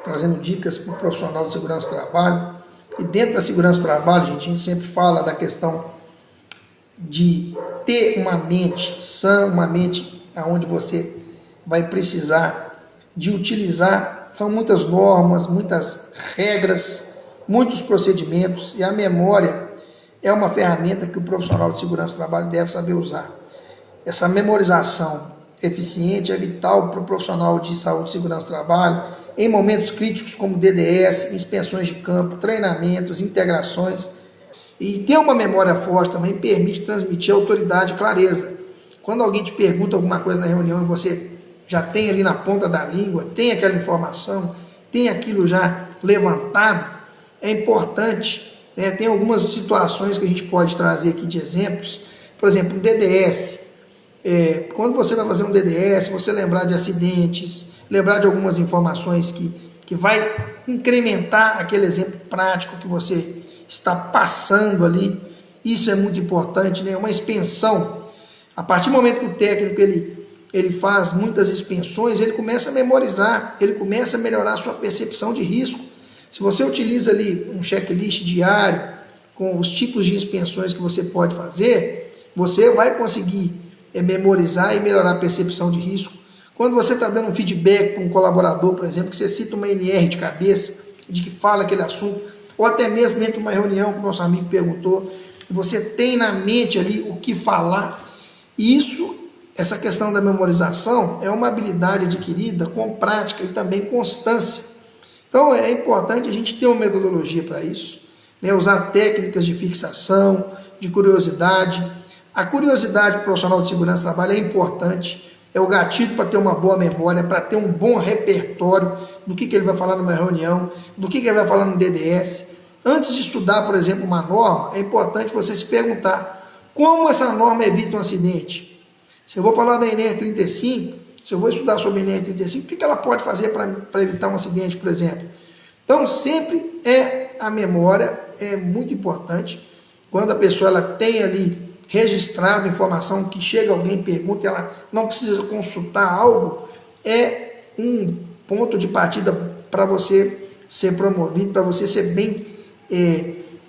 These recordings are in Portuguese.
trazendo dicas para o profissional de segurança do trabalho. E dentro da segurança do trabalho, a gente sempre fala da questão de ter uma mente sã, uma mente onde você vai precisar de utilizar, são muitas normas, muitas regras, muitos procedimentos, e a memória é uma ferramenta que o profissional de segurança do trabalho deve saber usar. Essa memorização eficiente é vital para o profissional de saúde e segurança do trabalho, em momentos críticos como DDS, inspeções de campo, treinamentos, integrações. E ter uma memória forte também permite transmitir autoridade e clareza. Quando alguém te pergunta alguma coisa na reunião e você já tem ali na ponta da língua, tem aquela informação, tem aquilo já levantado, é importante, né? Tem algumas situações que a gente pode trazer aqui de exemplos. Por exemplo, um DDS. Quando você vai fazer um DDS, você lembrar de acidentes, lembrar de algumas informações que vai incrementar aquele exemplo prático que você está passando ali. Isso é muito importante, né? Uma expensão. A partir do momento que o técnico ele faz muitas expensões, ele começa a memorizar, ele começa a melhorar a sua percepção de risco. Se você utiliza ali um checklist diário com os tipos de expensões que você pode fazer, você vai conseguir memorizar e melhorar a percepção de risco. Quando você está dando um feedback para um colaborador, por exemplo, que você cita uma NR de cabeça, de que fala aquele assunto, ou até mesmo dentro de uma reunião que o nosso amigo perguntou, você tem na mente ali o que falar. Isso, essa questão da memorização, é uma habilidade adquirida com prática e também constância. Então é importante a gente ter uma metodologia para isso, né? Usar técnicas de fixação, de curiosidade. A curiosidade profissional de segurança do trabalho é importante, é o gatilho para ter uma boa memória, para ter um bom repertório do que ele vai falar numa reunião, do que ele vai falar no DDS. Antes de estudar, por exemplo, uma norma, é importante você se perguntar como essa norma evita um acidente. Se eu vou falar da NR35, se eu vou estudar sobre a NR35, o que ela pode fazer para evitar um acidente, por exemplo? Então, sempre a memória é muito importante. Quando a pessoa ela tem ali registrado informação, que chega alguém e pergunta, ela não precisa consultar algo, é um ponto de partida para você ser promovido, para você ser bem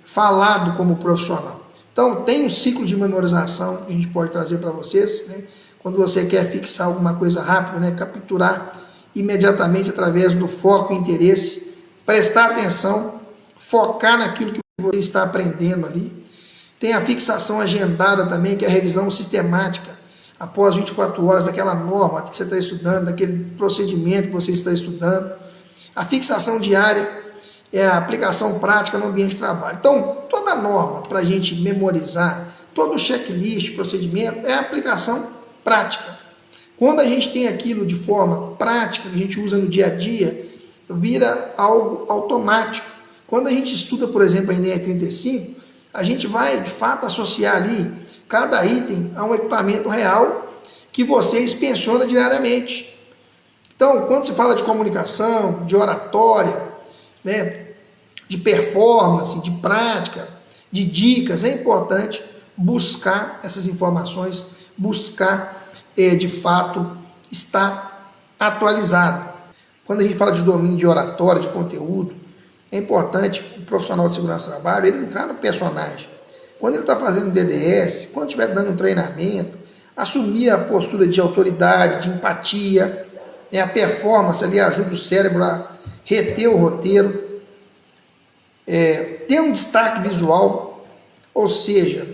falado como profissional. Então, tem um ciclo de memorização que a gente pode trazer para vocês, né? Quando você quer fixar alguma coisa rápida, né? Capturar imediatamente através do foco e interesse, prestar atenção, focar naquilo que você está aprendendo ali. Tem a fixação agendada também, que é a revisão sistemática, após 24 horas daquela norma que você está estudando, daquele procedimento que você está estudando. A fixação diária é a aplicação prática no ambiente de trabalho. Então, toda norma para a gente memorizar, todo checklist, procedimento, é a aplicação prática. Quando a gente tem aquilo de forma prática, que a gente usa no dia a dia, vira algo automático. Quando a gente estuda, por exemplo, a NR35, a gente vai, de fato, associar ali cada item a um equipamento real que você inspeciona diariamente. Então, quando se fala de comunicação, de oratória, né, de performance, de prática, de dicas, é importante buscar essas informações, buscar, de fato, estar atualizado. Quando a gente fala de domínio de oratória, de conteúdo, é importante o profissional de segurança do trabalho ele entrar no personagem. Quando ele está fazendo DDS, quando estiver dando um treinamento, assumir a postura de autoridade, de empatia, né? A performance ali ajuda o cérebro a reter o roteiro, ter um destaque visual, ou seja,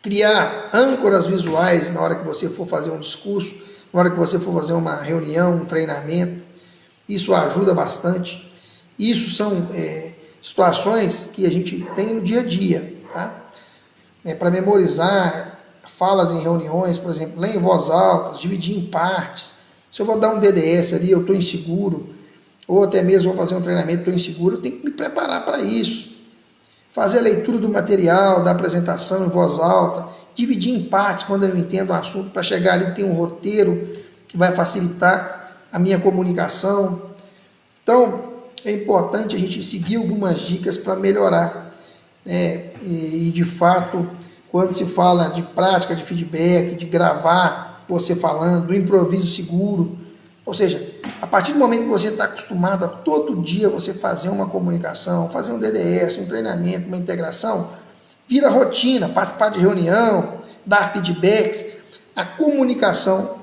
criar âncoras visuais na hora que você for fazer um discurso, na hora que você for fazer uma reunião, um treinamento. Isso ajuda bastante. Isso são situações que a gente tem no dia a dia, tá? Para memorizar falas em reuniões, por exemplo, ler em voz alta, dividir em partes. Se eu vou dar um DDS ali, eu estou inseguro, ou até mesmo vou fazer um treinamento, estou inseguro, eu tenho que me preparar para isso. Fazer a leitura do material, da apresentação em voz alta, dividir em partes quando eu não entendo o assunto, para chegar ali tem um roteiro que vai facilitar a minha comunicação. Então, é importante a gente seguir algumas dicas para melhorar, né? E de fato, quando se fala de prática de feedback, de gravar você falando, do improviso seguro, Ou seja, a partir do momento que você está acostumado a todo dia você fazer uma comunicação, fazer um DDS, um treinamento, uma integração, vira rotina, participar de reunião, dar feedbacks, a comunicação,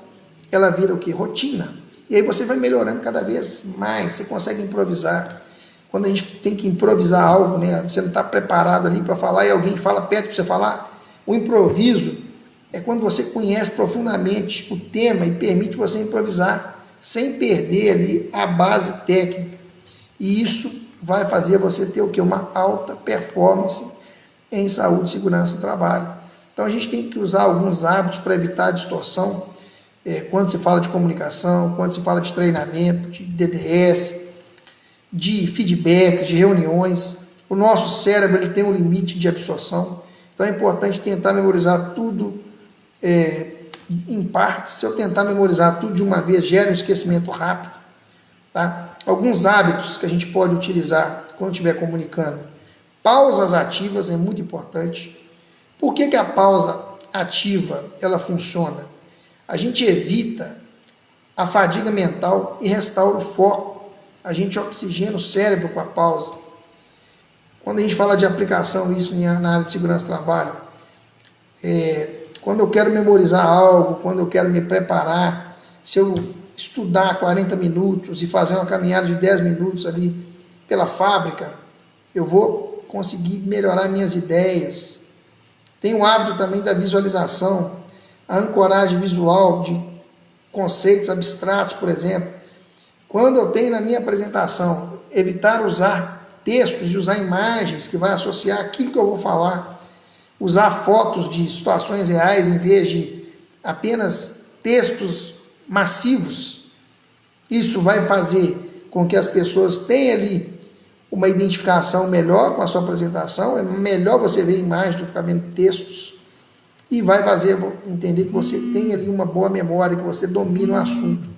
ela vira o que? Rotina. E aí você vai melhorando cada vez mais, você consegue improvisar. Quando a gente tem que improvisar algo, né? Você não está preparado ali para falar e alguém fala perto para você falar, o improviso é quando você conhece profundamente o tema e permite você improvisar, sem perder ali a base técnica. E isso vai fazer você ter o que? Uma alta performance em saúde e segurança do trabalho. Então a gente tem que usar alguns hábitos para evitar a distorção, quando se fala de comunicação, quando se fala de treinamento, de DDS, de feedback, de reuniões. O nosso cérebro ele tem um limite de absorção, então é importante tentar memorizar tudo em partes. Se eu tentar memorizar tudo de uma vez, gera um esquecimento rápido. Tá? Alguns hábitos que a gente pode utilizar quando estiver comunicando. Pausas ativas é muito importante. Por que a pausa ativa ela funciona? A gente evita a fadiga mental e restaura o foco. A gente oxigena o cérebro com a pausa. Quando a gente fala de aplicação isso na área de segurança do trabalho, quando eu quero memorizar algo, quando eu quero me preparar, se eu estudar 40 minutos e fazer uma caminhada de 10 minutos ali pela fábrica, eu vou conseguir melhorar minhas ideias. Tem o hábito também da visualização, a ancoragem visual de conceitos abstratos, por exemplo. Quando eu tenho na minha apresentação, evitar usar textos e usar imagens que vai associar aquilo que eu vou falar, usar fotos de situações reais em vez de apenas textos massivos. Isso vai fazer com que as pessoas tenham ali uma identificação melhor com a sua apresentação. É melhor você ver imagens do que ficar vendo textos. E vai fazer entender que você tem ali uma boa memória, que você domina o assunto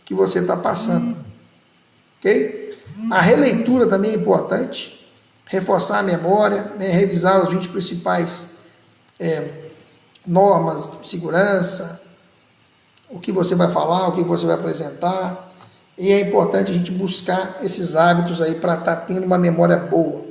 que você está passando. Ok? A releitura também é importante. Reforçar a memória, né? Revisar os 20 principais normas de segurança, o que você vai falar, o que você vai apresentar. E é importante a gente buscar esses hábitos aí para estar tendo uma memória boa.